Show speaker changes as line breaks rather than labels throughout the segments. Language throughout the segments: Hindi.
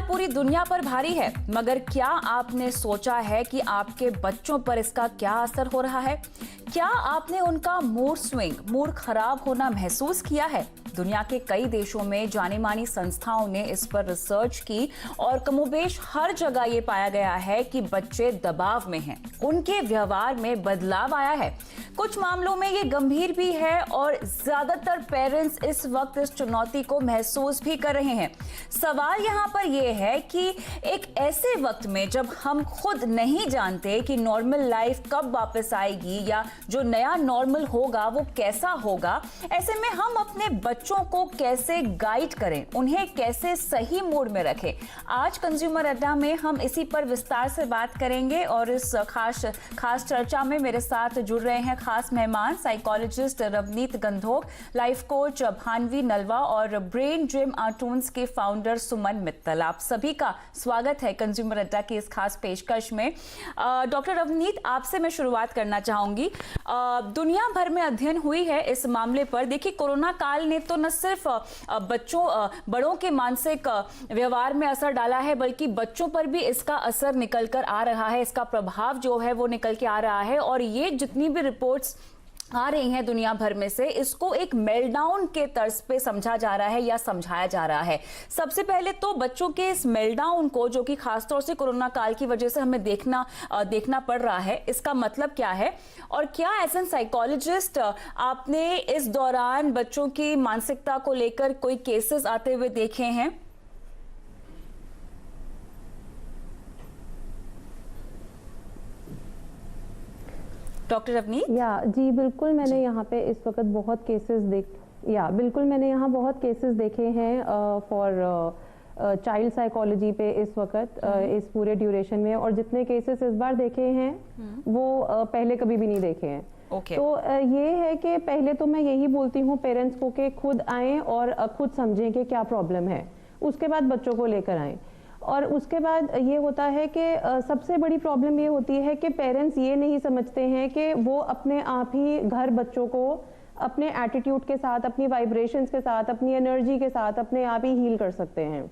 सवाल पूरी दुनिया पर भारी है, मगर क्या आपने सोचा है कि आपके बच्चों पर इसका क्या असर हो रहा है? क्या आपने उनका मूड स्विंग, मूड खराब होना महसूस किया है? दुनिया के कई देशों में जानी मानी संस्थाओं ने इस पर रिसर्च की और कमोबेश हर जगह ये पाया गया है कि बच्चे दबाव में हैं, उनके व्यवहार में बदलाव आया है। कुछ मामलों में ये गंभीर भी है और ज्यादातर पेरेंट्स इस वक्त इस चुनौती को महसूस भी कर रहे हैं। सवाल यहाँ पर यह है कि एक ऐसे वक्त में जब हम खुद नहीं जानते कि नॉर्मल लाइफ कब वापस आएगी या जो नया नॉर्मल होगा वो कैसा होगा, ऐसे में हम अपने बच्चों को कैसे गाइड करें, उन्हें कैसे सही मोड में रखें। आज कंज्यूमर अड्डा में हम इसी पर विस्तार से बात करेंगे और इस खास चर्चा में मेरे साथ जुड़ रहे हैं खास मेहमान psychologist Ravneet Gandhok, life coach Bhanvi Nalwa और ब्रेन जिम आर्टून्स के फाउंडर सुमन मित्तल। आप सभी का स्वागत है कंज्यूमर अड्डा की इस खास पेशकश में। डॉक्टर रवनीत, आपसे मैं शुरुआत करना चाहूंगी। दुनिया भर में अध्ययन हुई है इस मामले पर। देखिए, कोरोना काल ने तो न सिर्फ बड़ों के मानसिक व्यवहार में असर डाला है, बल्कि बच्चों पर भी इसका असर निकल कर आ रहा है, इसका प्रभाव जो है वो निकल के आ रहा है। और ये जितनी भी रिपोर्ट्स आ रही हैं दुनिया भर में से, इसको एक मेल्टडाउन के तर्ज पे समझा जा रहा है या समझाया जा रहा है। सबसे पहले तो बच्चों के इस मेल्टडाउन को, जो कि खासतौर से कोरोना काल की वजह से हमें देखना पड़ रहा है, इसका मतलब क्या है? और क्या एज एन साइकोलॉजिस्ट आपने इस दौरान बच्चों की मानसिकता को लेकर कोई केसेस आते हुए देखे हैं? डॉक्टर रवनीत?
जी बिल्कुल, मैंने यहाँ पे इस वक्त बहुत केसेस बहुत केसेस देखे हैं फॉर चाइल्ड साइकोलॉजी पे इस वक्त इस पूरे ड्यूरेशन में, और जितने केसेस इस बार देखे हैं वो पहले कभी भी नहीं देखे हैं। तो ये है कि पहले तो मैं यही बोलती हूँ पेरेंट्स को कि खुद आएं और खुद समझें कि क्या प्रॉब्लम है, उसके बाद बच्चों को लेकर आएं। और उसके बाद ये होता है कि सबसे बड़ी प्रॉब्लम ये होती है कि पेरेंट्स ये नहीं समझते हैं कि वो अपने आप ही घर बच्चों को अपने एटीट्यूड के साथ, अपनी वाइब्रेशंस के साथ, अपनी एनर्जी के साथ अपने आप ही हील कर सकते हैं।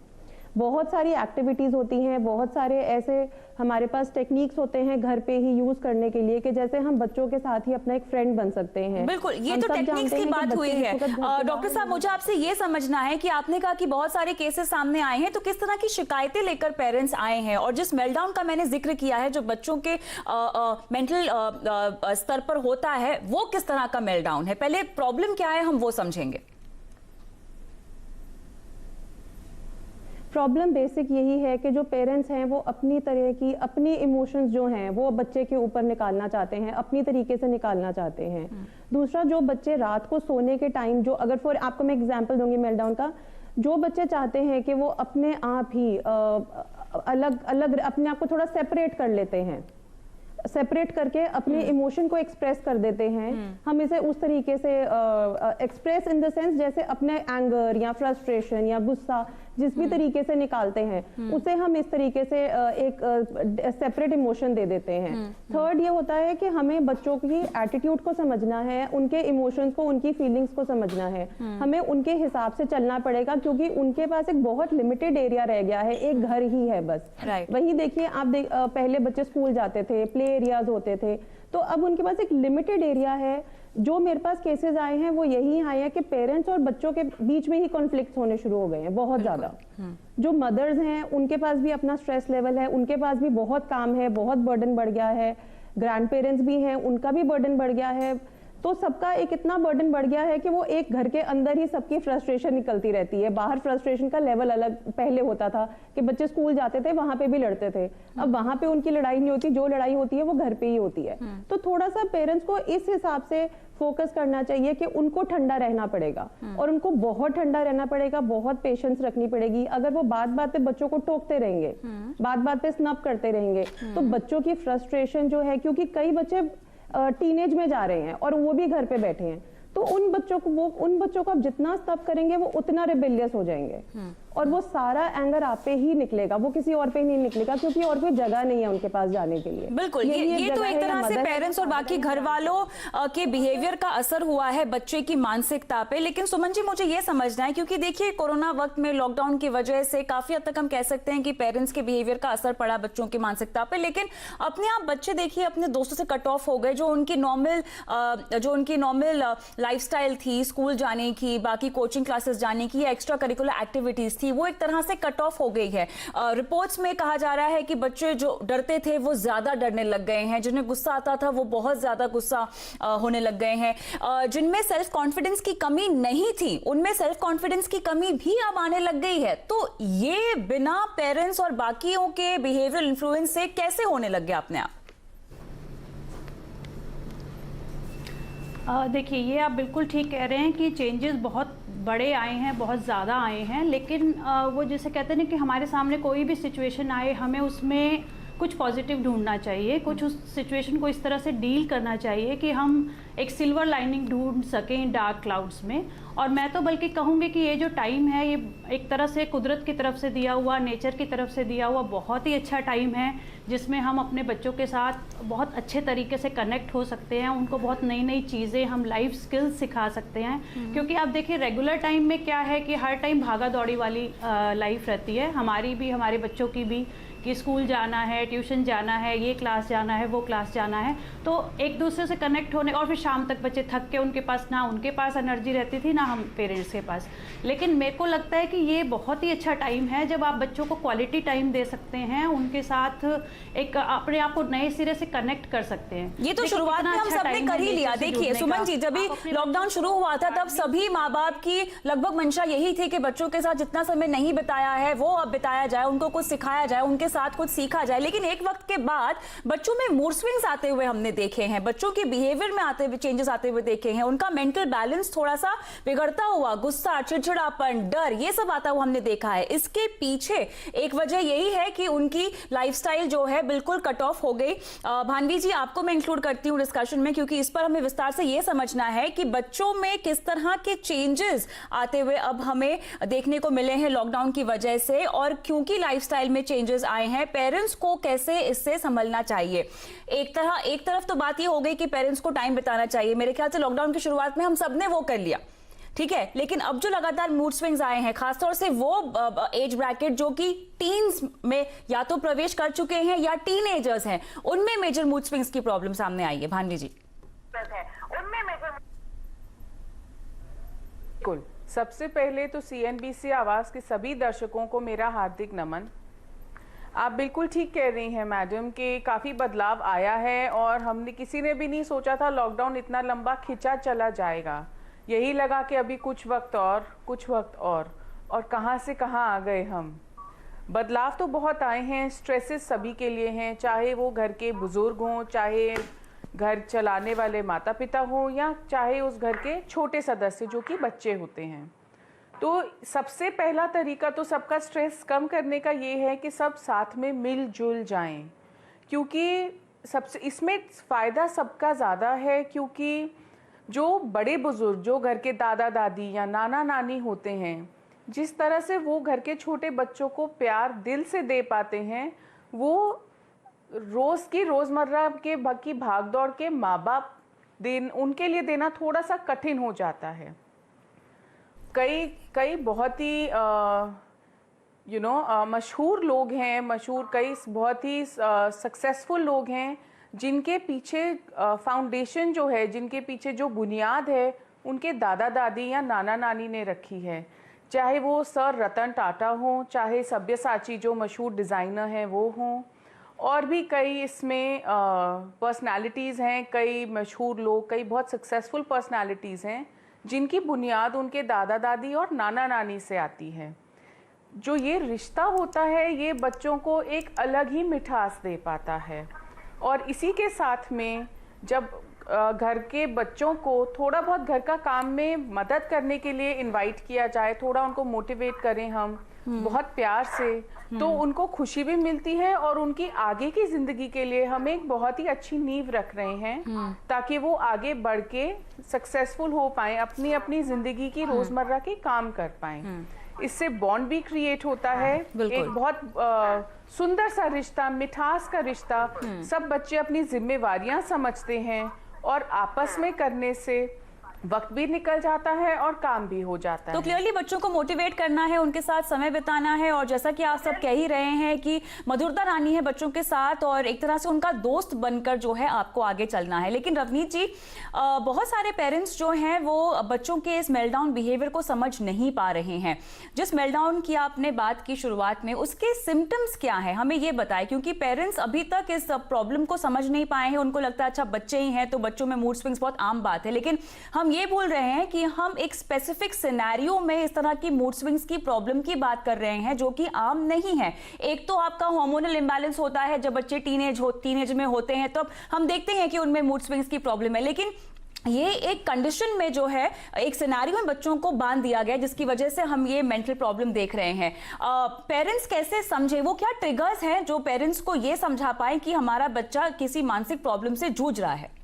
बहुत सारी एक्टिविटीज़ होती हैं, बहुत सारे ऐसे हमारे पास टेक्निक्स होते हैं घर पे ही यूज करने के लिए कि जैसे हम बच्चों के साथ ही अपना एक फ्रेंड बन सकते हैं।
बिल्कुल, ये तो टेक्निक्स की बात हुई है। डॉक्टर साहब, मुझे आपसे ये समझना है कि आपने कहा कि बहुत सारे केसेस सामने आए हैं, तो किस तरह की शिकायतें लेकर पेरेंट्स आए हैं? और जिस मेल्टडाउन का मैंने जिक्र किया है, जो बच्चों के मेंटल स्तर पर होता है, वो किस तरह का मेल्टडाउन है? पहले प्रॉब्लम क्या है हम वो समझेंगे।
प्रॉब्लम बेसिक यही है कि जो पेरेंट्स हैं वो अपनी तरह की अपनी इमोशंस जो हैं वो बच्चे के ऊपर निकालना चाहते हैं, अपनी तरीके से निकालना चाहते हैं। दूसरा, जो बच्चे रात को सोने के टाइम, जो अगर फॉर आपको मैं एग्जांपल दूंगी मेल्टडाउन का, जो बच्चे चाहते हैं कि वो अपने आप ही अलग अलग अपने आप को थोड़ा सेपरेट कर लेते हैं, सेपरेट करके अपने इमोशन को एक्सप्रेस कर देते हैं। हम इसे उस तरीके से एक्सप्रेस इन द सेंस जैसे अपने एंगर या फ्रस्ट्रेशन या गुस्सा जिस भी तरीके से निकालते हैं, उसे हम इस तरीके से एक सेपरेट इमोशन दे देते हैं। थर्ड ये होता है कि हमें बच्चों की एटीट्यूड को समझना है, उनके इमोशंस को, उनकी फीलिंग्स को समझना है। हमें उनके हिसाब से चलना पड़ेगा, क्योंकि उनके पास एक बहुत लिमिटेड एरिया रह गया है, एक घर ही है बस। वही देखिए आप पहले बच्चे स्कूल जाते थे, प्ले एरियाज होते थे, तो अब उनके पास एक लिमिटेड एरिया है। जो मेरे पास केसेस आए हैं वो यही आए हैं कि पेरेंट्स और बच्चों के बीच में ही कॉन्फ्लिक्ट्स होने शुरू हो गए हैं बहुत ज्यादा। जो मदर्स हैं उनके पास भी अपना स्ट्रेस लेवल है, उनके पास भी बहुत काम है, बहुत बर्डन बढ़ गया है। ग्रैंड पेरेंट्स भी हैं, उनका भी बर्डन बढ़ गया है। तो सबका एक इतना बर्डन बढ़ गया है कि वो एक घर के अंदर ही सबकी फ्रस्ट्रेशन निकलती रहती है। बाहर फ्रस्ट्रेशन का लेवल अलग पहले होता था कि बच्चे स्कूल जाते थे, वहां पे भी लड़ते थे। अब वहां पे उनकी लड़ाई नहीं होती, जो लड़ाई होती है वो घर पे ही होती है। तो थोड़ा सा पेरेंट्स को इस हिसाब से फोकस करना चाहिए कि उनको ठंडा रहना पड़ेगा, और उनको बहुत ठंडा रहना पड़ेगा, बहुत पेशेंस रखनी पड़ेगी। अगर वो बात बात पे बच्चों को टोकते रहेंगे, बात बात पे स्नब करते रहेंगे, तो बच्चों की फ्रस्ट्रेशन जो है, क्योंकि कई बच्चे टीनेज में जा रहे हैं और वो भी घर पे बैठे हैं, तो उन बच्चों को आप जितना स्टॉप करेंगे वो उतना रिबेलियस हो जाएंगे। और वो सारा एंगर आप पे ही निकलेगा, वो किसी और पे ही नहीं निकलेगा, क्योंकि और कोई जगह नहीं है उनके पास जाने के लिए।
बिल्कुल, ये तो एक तरह से पेरेंट्स और बाकी घर वालों के बिहेवियर का असर हुआ है बच्चे की मानसिकता पे। लेकिन सुमन जी, मुझे ये समझना है, क्योंकि देखिए कोरोना वक्त में लॉकडाउन की वजह से काफी हद तक हम कह सकते हैं कि पेरेंट्स के बिहेवियर का असर पड़ा बच्चों की मानसिकता पे, लेकिन अपने आप बच्चे देखिए अपने दोस्तों से कट ऑफ हो गए। जो उनकी नॉर्मल लाइफस्टाइल थी, स्कूल जाने की, बाकी कोचिंग क्लासेस जाने की, एक्स्ट्रा करिकुलर एक्टिविटीज थी, वो एक तरह से कट ऑफ हो गई है। रिपोर्ट्स में कहा जा रहा है कि बच्चे जो डरते थे वो ज्यादा डरने लग गए हैं, जिन्हें गुस्सा आता था वो बहुत ज्यादा गुस्सा होने लग गए हैं, जिनमें सेल्फ कॉन्फिडेंस की कमी नहीं थी उनमें सेल्फ कॉन्फिडेंस की कमी भी अब आने लग गई है। तो ये बिना पेरेंट्स और बाकियों के बिहेवियरल इन्फ्लुएंस से कैसे होने लग गया अपने आप?
देखिए, ये आप बिल्कुल ठीक कह रहे हैं कि चेंजेस बहुत बड़े आए हैं, बहुत ज़्यादा आए हैं, लेकिन वो जैसे कहते हैं ना कि हमारे सामने कोई भी सिचुएशन आए, हमें उसमें कुछ पॉजिटिव ढूंढना चाहिए, कुछ उस सिचुएशन को इस तरह से डील करना चाहिए कि हम एक सिल्वर लाइनिंग ढूंढ सकें डार्क क्लाउड्स में। और मैं तो बल्कि कहूँगी कि ये जो टाइम है, ये एक तरह से कुदरत की तरफ से दिया हुआ, नेचर की तरफ से दिया हुआ बहुत ही अच्छा टाइम है, जिसमें हम अपने बच्चों के साथ बहुत अच्छे तरीके से कनेक्ट हो सकते हैं, उनको बहुत नई नई चीज़ें, हम लाइफ स्किल्स सिखा सकते हैं। क्योंकि आप देखिए रेगुलर टाइम में क्या है कि हर टाइम भागा दौड़ी वाली लाइफ रहती है, हमारी भी, हमारे बच्चों की भी, कि स्कूल जाना है, ट्यूशन जाना है, ये क्लास जाना है, वो क्लास जाना है, तो एक दूसरे से कनेक्ट होने, और फिर शाम तक बच्चे थक के, उनके पास ना उनके पास एनर्जी रहती थी ना हम पेरेंट्स के पास। लेकिन मेरे को लगता है कि ये बहुत ही अच्छा टाइम है जब आप बच्चों को क्वालिटी टाइम दे सकते हैं, उनके साथ एक अपने आप को नए सिरे से कनेक्ट कर सकते हैं।
ये तो शुरुआत में हम सबने कर ही लिया। देखिए सुमन जी, जब भी लॉकडाउन शुरू हुआ था तब सभी माँ बाप की लगभग मंशा यही थी कि बच्चों के साथ जितना समय नहीं बिताया है वो अब बिताया जाए, उनको कुछ सिखाया जाए, उनके साथ कुछ सीखा जाए। लेकिन एक वक्त के बाद बच्चों में मूड स्विंग्स आते हुए हमने देखे हैं, बच्चों के बिहेवियर में आते हुए चेंजेस आते हुए देखे हैं, उनका मेंटल बैलेंस थोड़ा सा बिगड़ता हुआ, गुस्सा, चिड़चिड़ापन, डर, ये सब आता हुआ हमने देखा है। इसके पीछे एक वजह यही है कि उनकी लाइफस्टाइल जो है बिल्कुल कट ऑफ हो गई। भानवी जी, आपको मैं इंक्लूड करती हूँ डिस्कशन में, क्योंकि इस पर हमें विस्तार से ये समझना है कि बच्चों में किस तरह के चेंजेस आते हुए अब हमें देखने को मिले हैं लॉकडाउन की वजह से, और क्योंकि लाइफस्टाइल में चेंजेस आए हैं, पेरेंट्स को कैसे इससे संभलना चाहिए। एक तरफ तो बात ये हो गई कि पेरेंट्स को टाइम बिताना चाहिए, मेरे ख्याल से लॉकडाउन की शुरुआत में हम सबने वो कर लिया, ठीक है। लेकिन अब जो लगातार मूड स्विंग्स आए हैं, खासतौर से वो एज ब्रैकेट जो कि टीन्स में या तो प्रवेश कर चुके हैं या टीनेजर्स हैं, उनमें मेजर मूड स्विंग्स की प्रॉब्लम सामने आई है। भानवी जी,
बिल्कुल, सबसे पहले तो CNBC आवाज के सभी दर्शकों को मेरा हार्दिक नमन। आप बिल्कुल ठीक कह रही हैं मैडम कि काफ़ी बदलाव आया है, और हमने किसी ने भी नहीं सोचा था लॉकडाउन इतना लंबा खिंचा चला जाएगा। यही लगा कि अभी कुछ वक्त और कहाँ से कहाँ आ गए हम। बदलाव तो बहुत आए हैं, स्ट्रेसेस सभी के लिए हैं, चाहे वो घर के बुजुर्ग हों, चाहे घर चलाने वाले माता पिता हों, या चाहे उस घर के छोटे सदस्य जो कि बच्चे होते हैं। तो सबसे पहला तरीका तो सबका स्ट्रेस कम करने का ये है कि सब साथ में मिलजुल जाएं, क्योंकि सबसे इसमें फ़ायदा सबका ज़्यादा है। क्योंकि जो बड़े बुजुर्ग, जो घर के दादा दादी या नाना नानी होते हैं, जिस तरह से वो घर के छोटे बच्चों को प्यार दिल से दे पाते हैं, वो रोज़मर्रा के की भागदौड़ के माँ बाप उनके लिए देना थोड़ा सा कठिन हो जाता है। कई बहुत ही मशहूर लोग हैं, कई बहुत ही सक्सेसफुल लोग हैं, जिनके पीछे फाउंडेशन जो है, जिनके पीछे जो बुनियाद है, उनके दादा दादी या नाना नानी ने रखी है। चाहे वो सर रतन टाटा हों, चाहे सब्यसाची जो मशहूर डिज़ाइनर हैं वो हों, और भी कई इसमें पर्सनालिटीज़ हैं, कई मशहूर लोग, कई बहुत सक्सेसफुल पर्सनालिटीज़ हैं, जिनकी बुनियाद उनके दादा दादी और नाना नानी से आती है। जो ये रिश्ता होता है, ये बच्चों को एक अलग ही मिठास दे पाता है। और इसी के साथ में जब घर के बच्चों को थोड़ा बहुत घर का काम में मदद करने के लिए इनवाइट किया जाए, थोड़ा उनको मोटिवेट करें हम बहुत प्यार से, तो उनको खुशी भी मिलती है, और उनकी आगे की ज़िंदगी के लिए हम एक बहुत ही अच्छी नींव रख रहे हैं, ताकि वो आगे बढ़ के सक्सेसफुल हो पाएं, अपनी अपनी ज़िंदगी की रोज़मर्रा के काम कर पाएं। इससे बॉन्ड भी क्रिएट होता है,
बिल्कुल।
एक बहुत सुंदर सा रिश्ता, मिठास का रिश्ता, सब बच्चे अपनी जिम्मेवारियां समझते हैं और आपस में करने से वक्त भी निकल जाता है और काम भी हो जाता
तो
है।
क्लियरली बच्चों को मोटिवेट करना है, उनके साथ समय बिताना है, और जैसा कि आप सब कह ही रहे हैं कि मधुरता लानी है बच्चों के साथ और एक तरह से उनका दोस्त बनकर जो है आपको आगे चलना है। लेकिन रवनीत जी, बहुत सारे पेरेंट्स जो हैं वो बच्चों के इस मेल्टडाउन बिहेवियर को समझ नहीं पा रहे हैं। जिस मेल्टडाउन की आपने बात की शुरुआत में, उसके सिम्टम्स क्या है हमें ये बताएं, क्योंकि पेरेंट्स अभी तक इस प्रॉब्लम को समझ नहीं पाए हैं। उनको लगता है अच्छा बच्चे ही हैं तो बच्चों में मूड स्विंग्स बहुत आम बात है, लेकिन हम ये बोल रहे हैं कि हम एक स्पेसिफिक सिनेरियो में इस तरह की मूड स्विंग्स की प्रॉब्लम की बात कर रहे हैं जो कि आम नहीं है। एक तो आपका हार्मोनल इंबैलेंस होता है जब बच्चे टीनेज में होते हैं, तब हम देखते हैं कि उनमें मूड स्विंग्स की प्रॉब्लम है, लेकिन ये एक कंडीशन में जो है एक सिनेरियो में बच्चों को बांध दिया गया जिसकी वजह से हम ये मेंटल प्रॉब्लम देख रहे हैं। पेरेंट्स कैसे समझे, वो क्या ट्रिगर्स हैं जो पेरेंट्स को ये समझा पाए कि हमारा बच्चा किसी मानसिक प्रॉब्लम से जूझ रहा है?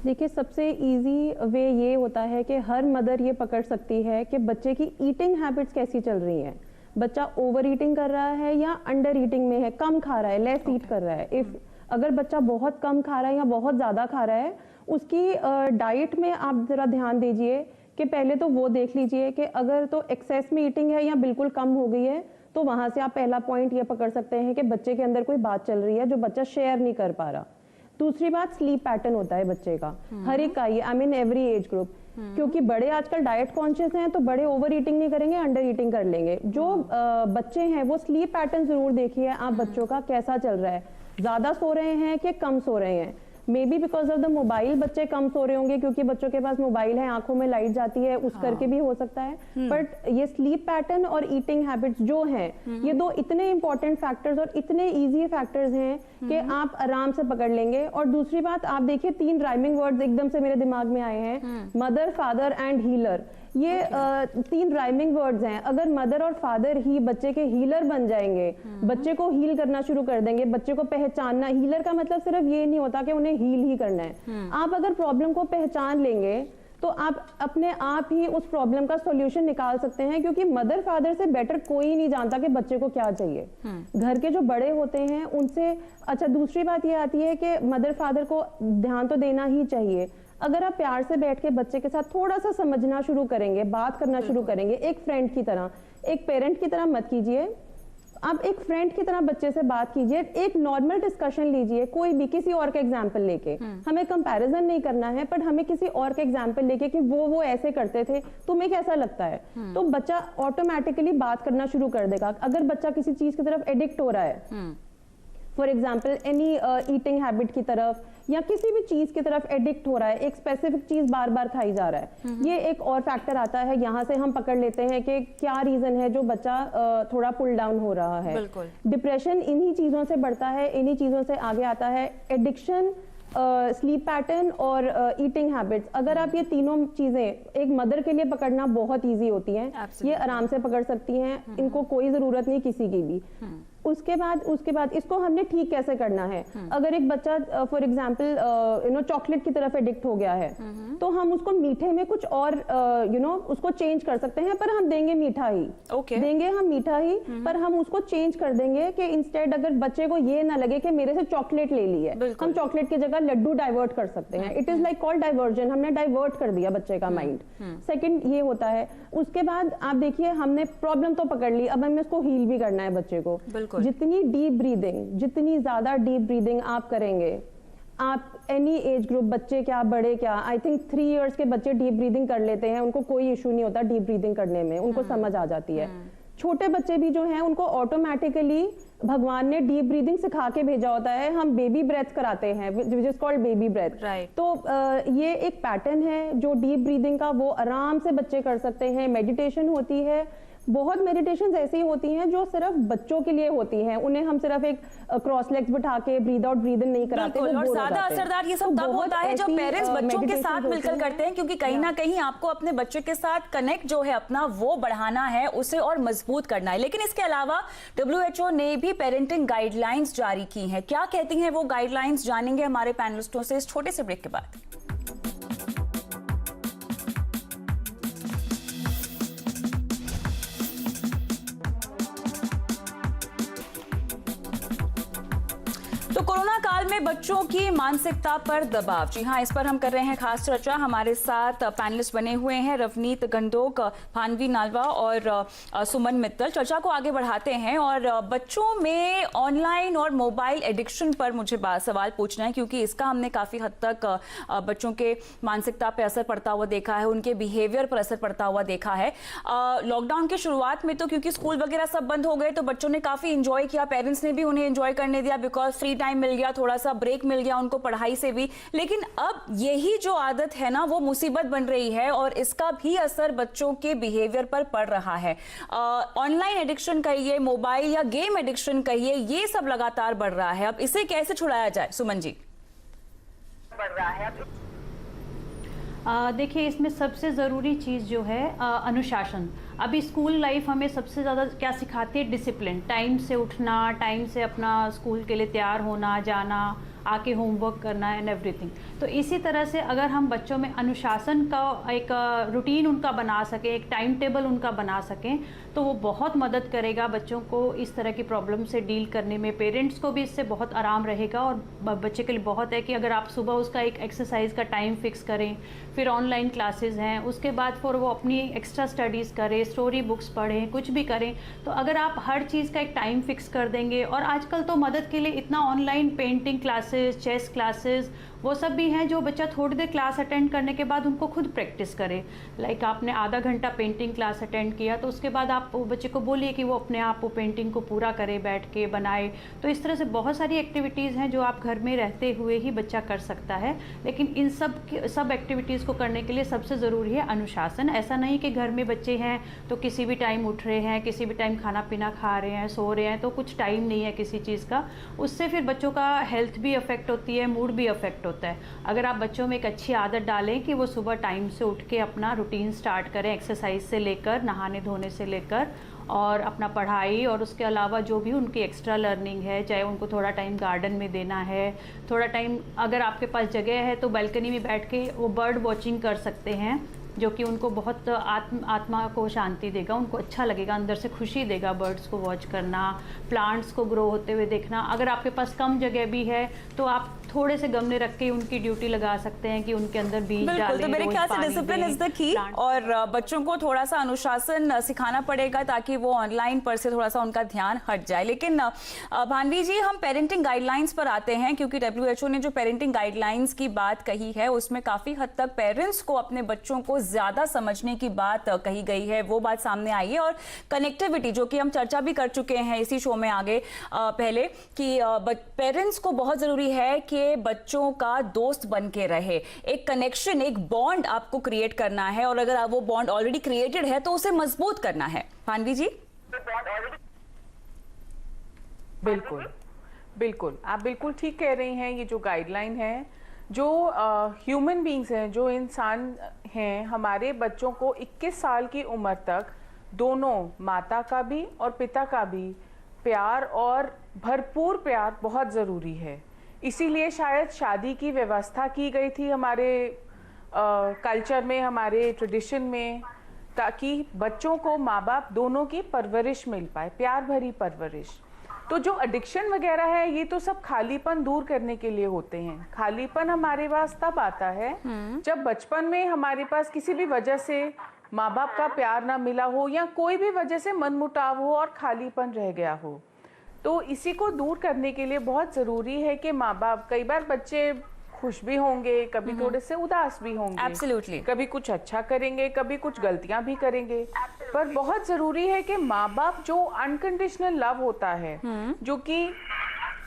देखिए, सबसे इजी वे ये होता है कि हर मदर ये पकड़ सकती है कि बच्चे की ईटिंग हैबिट्स कैसी चल रही हैं। बच्चा ओवर ईटिंग कर रहा है या अंडर ईटिंग में है, कम खा रहा है, लेस ईट कर रहा है। अगर बच्चा बहुत कम खा रहा है या बहुत ज़्यादा खा रहा है, उसकी डाइट में आप ज़रा ध्यान दीजिए कि पहले तो वो देख लीजिए कि अगर तो एक्सेस में ईटिंग है या बिल्कुल कम हो गई है, तो वहाँ से आप पहला पॉइंट ये पकड़ सकते हैं कि बच्चे के अंदर कोई बात चल रही है जो बच्चा शेयर नहीं कर पा रहा। दूसरी बात, स्लीप पैटर्न होता है बच्चे का, हर एक का, ये I mean every age group. क्योंकि बड़े आजकल डाइट कॉन्शियस हैं तो बड़े ओवर ईटिंग नहीं करेंगे, अंडर ईटिंग कर लेंगे। जो बच्चे हैं वो स्लीप पैटर्न जरूर देखिए आप बच्चों का कैसा चल रहा है, ज्यादा सो रहे हैं कि कम सो रहे हैं। May be because of the mobile बच्चे कम सो रहे होंगे क्योंकि बच्चों के पास मोबाइल है, आंखों में लाइट जाती है, उस करके भी हो सकता है। बट ये स्लीप पैटर्न और ईटिंग हैबिट्स जो हैं, ये दो इतने इंपॉर्टेंट फैक्टर्स और इतने इजी फैक्टर्स हैं कि आप आराम से पकड़ लेंगे। और दूसरी बात, आप देखिए 3 राइमिंग वर्ड्स एकदम से मेरे दिमाग में आए हैं, मदर, फादर एंड हीलर। ये 3 राइमिंग वर्ड्स हैं। अगर मदर और फादर ही बच्चे के हीलर बन जाएंगे, बच्चे को हील करना शुरू कर देंगे, बच्चे को पहचानना, हीलर का मतलब सिर्फ ये नहीं होता कि उन्हें हील ही करना है। आप अगर प्रॉब्लम को पहचान लेंगे तो आप अपने आप ही उस प्रॉब्लम का सॉल्यूशन निकाल सकते हैं, क्योंकि मदर फादर से बेटर कोई नहीं जानता कि बच्चे को क्या चाहिए। घर के जो बड़े होते हैं उनसे, अच्छा दूसरी बात ये आती है कि मदर फादर को ध्यान तो देना ही चाहिए। अगर आप प्यार से बैठ के बच्चे के साथ थोड़ा सा समझना शुरू करेंगे, बात करना शुरू करेंगे, एक फ्रेंड की तरह, एक पेरेंट की तरह मत कीजिए, आप एक फ्रेंड की तरह बच्चे से बात कीजिए, एक नॉर्मल डिस्कशन लीजिए, कोई भी किसी और का एग्जाम्पल लेके। हमें कंपैरिजन नहीं करना है, पर हमें किसी और का एग्जाम्पल लेके कि वो ऐसे करते थे, तुम्हें कैसा लगता है, तो बच्चा ऑटोमेटिकली बात करना शुरू कर देगा। अगर बच्चा किसी चीज की तरफ एडिक्ट हो रहा है, for example any eating habit की तरफ या किसी भी चीज की तरफ एडिक्ट हो रहा है, एक स्पेसिफिक चीज बार बार खाई जा रहा है, ये एक और फैक्टर आता है। यहाँ से हम पकड़ लेते हैं कि क्या रीजन है जो बच्चा थोड़ा पुल डाउन हो रहा है। डिप्रेशन इन्हीं चीजों से बढ़ता है, इन्हीं चीजों से आगे आता है। एडिक्शन, स्लीप पैटर्न और ईटिंग हैबिट्स, अगर आप ये तीनों चीजें एक मदर के लिए पकड़ना बहुत इजी होती हैं, ये आराम से पकड़ सकती हैं, इनको कोई जरूरत नहीं किसी की भी। उसके बाद इसको हमने ठीक कैसे करना है। अगर एक बच्चा फॉर एग्जांपल चॉकलेट की तरफ एडिक्ट हो गया है, तो हम उसको मीठे में कुछ और उसको चेंज कर सकते हैं, पर हम देंगे मीठा ही, देंगे हम मीठा ही, पर हम उसको चेंज कर देंगे कि इंस्टेड अगर बच्चे को ये ना लगे कि मेरे से चॉकलेट ले ली है, हम चॉकलेट की जगह लड्डू डाइवर्ट कर सकते हैं। It is like called diversion, हमने डाइवर्ट कर दिया बच्चे का माइंड। सेकंड ये होता है। उसके बाद आप देखिए, हमने प्रॉब्लम तो पकड़ ली, अब हमें उसको हील भी करना है बच्चे को। जितनी डीप ब्रीदिंग, जितनी ज्यादा डीप ब्रीदिंग आप करेंगे, आप एनी एज ग्रुप, बच्चे क्या बड़े क्या, आई थिंक 3 इयर्स के बच्चे डीप ब्रीदिंग कर लेते हैं, उनको कोई इशू नहीं होता डीप ब्रीदिंग करने में, उनको समझ आ जाती है। छोटे बच्चे भी जो हैं उनको ऑटोमेटिकली भगवान ने डीप ब्रीदिंग सिखा के भेजा होता है। हम बेबी ब्रेथ कराते हैं, which is called baby breath. तो ये एक पैटर्न है जो डीप ब्रीदिंग का, वो आराम से बच्चे कर सकते हैं। मेडिटेशन होती है, बहुत मेडिटेशन ऐसी होती हैं जो सिर्फ बच्चों के लिए होती हैं, उन्हें हम सिर्फ एक क्रॉस लेग्स बिठा के ब्रीद आउट ब्रीद इन नहीं कराते।
और ज्यादा असरदार ये सब तब होता है जब पेरेंट्स बच्चों के साथ मिलकर करते हैं, क्योंकि कहीं ना कहीं आपको अपने बच्चे के साथ कनेक्ट जो है अपना वो बढ़ाना है, उसे और मजबूत करना है। लेकिन इसके अलावा WHO ने भी पेरेंटिंग गाइडलाइंस जारी की हैं। क्या कहती हैं वो गाइडलाइंस, जानेंगे हमारे पैनलिस्टों से इस छोटे से ब्रेक के बाद। साल में बच्चों की मानसिकता पर दबाव, जी हाँ, इस पर हम कर रहे हैं खास चर्चा। हमारे साथ पैनलिस्ट बने हुए हैं रवनीत गंडोक, भानवी नालवा और सुमन मित्तल। चर्चा को आगे बढ़ाते हैं और बच्चों में ऑनलाइन और मोबाइल एडिक्शन पर मुझे सवाल पूछना है, क्योंकि इसका हमने काफी हद तक बच्चों के मानसिकता पर असर पड़ता हुआ देखा है, उनके बिहेवियर पर असर पड़ता हुआ देखा है। लॉकडाउन की शुरुआत में तो क्योंकि स्कूल वगैरह सब बंद हो गए तो बच्चों ने काफी इंजॉय किया, पेरेंट्स ने भी उन्हें एंजॉय करने दिया, बिकॉज फ्री टाइम मिल गया, थोड़ा सा ब्रेक मिल गया उनको पढ़ाई से भी। लेकिन अब यही जो आदत है ना, वो मुसीबत बन रही है और इसका भी असर बच्चों के बिहेवियर पर पड़ रहा है। ऑनलाइन एडिक्शन कहिए, मोबाइल या गेम एडिक्शन कहिए, ये सब लगातार बढ़ रहा है। अब इसे कैसे छुड़ाया जाए, सुमन जी?
बढ़ रहा है
देखिए, इसमें सबसे ज़रूरी चीज़ जो है अनुशासन। अभी स्कूल लाइफ हमें सबसे ज़्यादा क्या सिखाती है? डिसिप्लिन। टाइम से उठना, टाइम से अपना स्कूल के लिए तैयार होना, जाना, आके होमवर्क करना एंड एवरीथिंग। तो इसी तरह से अगर हम बच्चों में अनुशासन का एक रूटीन उनका बना सकें, एक टाइम टेबल उनका बना सकें, तो वो बहुत मदद करेगा बच्चों को इस तरह की प्रॉब्लम से डील करने में। पेरेंट्स को भी इससे बहुत आराम रहेगा और बच्चे के लिए बहुत है कि अगर आप सुबह उसका एक एक्सरसाइज का टाइम फिक्स करें, फिर ऑनलाइन क्लासेस हैं, उसके बाद फिर वो अपनी एक्स्ट्रा स्टडीज़ करें, स्टोरी बुक्स पढ़ें, कुछ भी करें। तो अगर आप हर चीज़ का एक टाइम फिक्स कर देंगे, और आजकल तो मदद के लिए इतना online painting classes, chess classes, वो सब भी हैं जो बच्चा थोड़ी देर क्लास अटेंड करने के बाद उनको खुद प्रैक्टिस करे। लाइक आपने आधा घंटा पेंटिंग क्लास अटेंड किया, तो उसके बाद आप बच्चे को बोलिए कि वो अपने आप वो पेंटिंग को पूरा करे, बैठ के बनाए। तो इस तरह से बहुत सारी एक्टिविटीज़ हैं जो आप घर में रहते हुए ही बच्चा कर सकता है। लेकिन इन सब एक्टिविटीज़ को करने के लिए सबसे ज़रूरी है अनुशासन। ऐसा नहीं कि घर में बच्चे हैं तो किसी भी टाइम उठ रहे हैं, किसी भी टाइम खाना पीना खा रहे हैं, सो रहे हैं, तो कुछ टाइम नहीं है किसी चीज़ का। उससे फिर बच्चों का हेल्थ भी अफेक्ट होती है, मूड भी अफेक्ट होता है। अगर आप बच्चों में एक अच्छी आदत डालें कि वो सुबह टाइम से उठ के अपना रूटीन स्टार्ट करें, एक्सरसाइज से लेकर नहाने धोने से लेकर और अपना पढ़ाई, और उसके अलावा जो भी उनकी एक्स्ट्रा लर्निंग है, चाहे उनको थोड़ा टाइम गार्डन में देना है, थोड़ा टाइम अगर आपके पास जगह है तो बालकनी में बैठ के वो बर्ड वॉचिंग कर सकते हैं, जो कि उनको बहुत आत्मा को शांति देगा, उनको अच्छा लगेगा, अंदर से खुशी देगा बर्ड्स को वॉच करना, प्लांट्स को ग्रो होते हुए देखना। अगर आपके पास कम जगह भी है तो आप थोड़े से गमले रख के उनकी ड्यूटी लगा सकते हैं कि उनके अंदर बीज डालें।
तो मेरे ख्याल से डिसिप्लिन इज द की, और बच्चों को थोड़ा सा अनुशासन सिखाना पड़ेगा ताकि वो ऑनलाइन पर से थोड़ा सा उनका ध्यान हट जाए। लेकिन भानवी जी, हम पेरेंटिंग गाइडलाइंस पर आते हैं, क्योंकि WHO ने जो पेरेंटिंग गाइडलाइंस की बात कही है उसमें काफी हद तक पेरेंट्स को अपने बच्चों को ज्यादा समझने की बात कही गई है, वो बात सामने आई है। और कनेक्टिविटी, जो कि हम चर्चा भी कर चुके हैं इसी शो में आगे पहले, कि पेरेंट्स को बहुत जरूरी है कि बच्चों का दोस्त बन के रहे, एक कनेक्शन, एक बॉन्ड आपको क्रिएट करना है, और अगर वो बॉन्ड ऑलरेडी क्रिएटेड है तो उसे मजबूत करना है। भानवी जी?
बिल्कुल बिल्कुल, आप बिल्कुल ठीक कह रही हैं। ये जो गाइडलाइन है, जो ह्यूमन बींग्स हैं, जो इंसान हैं, हमारे बच्चों को 21 साल की उम्र तक दोनों माता का भी और पिता का भी प्यार, और भरपूर प्यार बहुत ज़रूरी है। इसीलिए शायद शादी की व्यवस्था की गई थी हमारे कल्चर में, हमारे ट्रेडिशन में, ताकि बच्चों को माँ बाप दोनों की परवरिश मिल पाए, प्यार भरी परवरिश। तो जो एडिक्शन वगैरह है, ये तो सब खालीपन दूर करने के लिए होते हैं। खालीपन हमारे पास तब आता है जब बचपन में हमारे पास किसी भी वजह से माँ बाप का प्यार ना मिला हो, या कोई भी वजह से मनमुटाव हो और खालीपन रह गया हो। तो इसी को दूर करने के लिए बहुत ज़रूरी है कि माँ बाप, कई बार बच्चे खुश भी होंगे, कभी थोड़े से उदास भी होंगे,
Absolutely.
कभी कुछ अच्छा करेंगे, कभी कुछ गलतियां भी करेंगे, पर बहुत ज़रूरी है कि माँ बाप जो अनकंडीशनल लव होता है, जो कि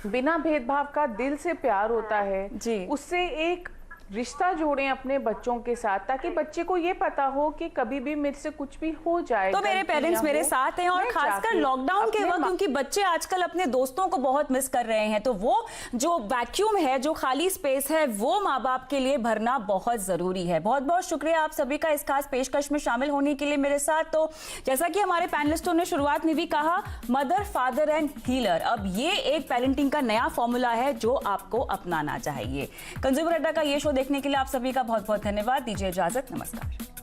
बिना भेदभाव का दिल से प्यार होता है, उससे एक रिश्ता जोड़ें अपने बच्चों के साथ, ताकि बच्चे को ये पता हो कि कभी भी मेरे से कुछ भी हो जाए
तो मेरे पेरेंट्स मेरे साथ हैं। और खासकर लॉकडाउन के वक्त, क्योंकि बच्चे आजकल अपने दोस्तों को बहुत मिस कर रहे हैं, तो वो जो वैक्यूम है, जो खाली स्पेस है, वो माँ बाप के लिए भरना बहुत जरूरी है। बहुत बहुत शुक्रिया आप सभी का इस खास पेशकश में शामिल होने के लिए मेरे साथ। तो जैसा कि हमारे पैनलिस्टों ने शुरुआत में भी कहा, मदर, फादर एंड हीलर, अब ये एक पेरेंटिंग का नया फॉर्मूला है जो आपको अपनाना चाहिए। कंज्यूमर अड्डा का ये शो देखने के लिए आप सभी का बहुत बहुत धन्यवाद। दीजिए इजाजत, नमस्कार।